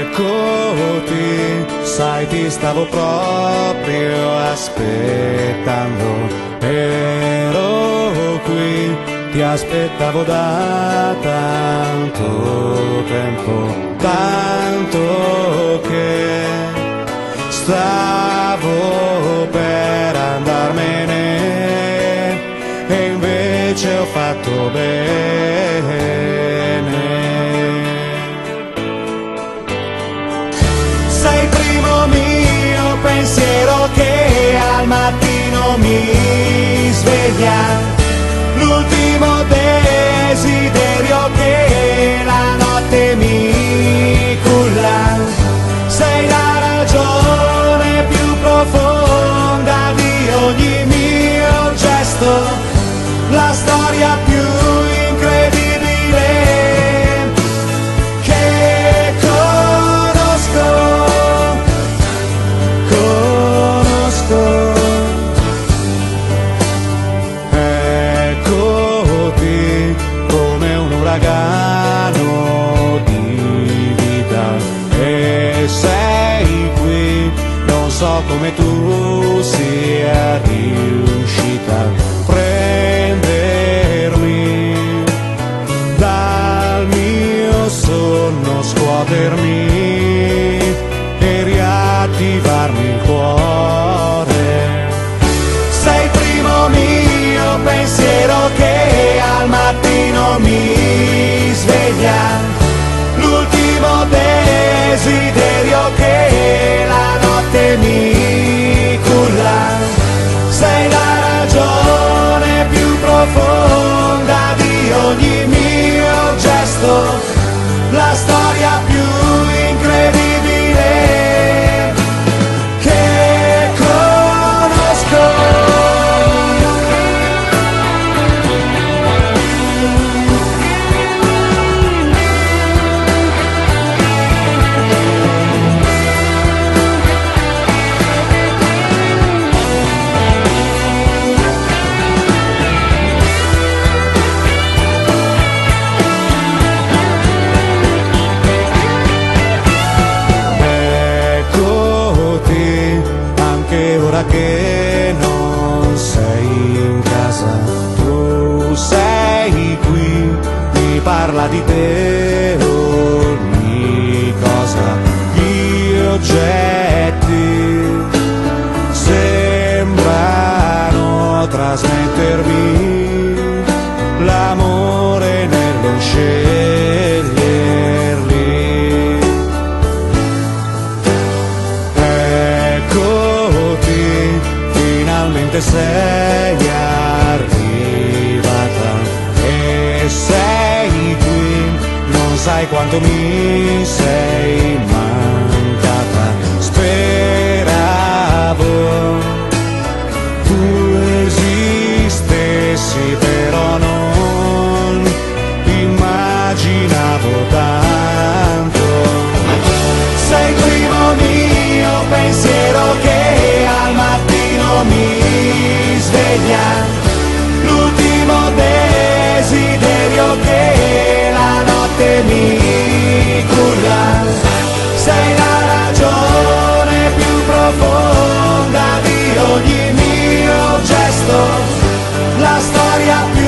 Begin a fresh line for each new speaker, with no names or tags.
Eccoti, sai, ti stavo proprio aspettando. Ero qui, ti aspettavo da tanto tempo, tanto che stavo per andarmene e invece ho fatto bene. Sei il primo mio pensiero che al mattino mi sveglia, l'ultimo desiderio che la notte mi culla. Sei la ragione più profonda di ogni mio gesto, la storia più incredibile che conosco. Eccoti come un uragano di vita e sei qui, non so come tu sia riuscita a prendermi dal mio sonno, scuotermi e riattivarmi il cuore. Sei il primo mio pensiero che al mattino mi sveglia, l'ultimo desiderio che la notte mi culla. Sei la ragione più profonda di ogni mio gesto, la storia più incredibile che conosco. Che non sei in casa, tu sei qui, mi parla di te ogni cosa, gli oggetti sembrano trasmettermi l'amore nello sceglierli. Finalmente sei arrivata e sei qui, non sai quanto mi sei mancata. Speravo tu esistessi, però non immaginavo tanto. Sei il primo mio pensiero che al mattino mi sveglia, l'ultimo desiderio che la notte mi culla. Sei la ragione più profonda di ogni mio gesto, la storia più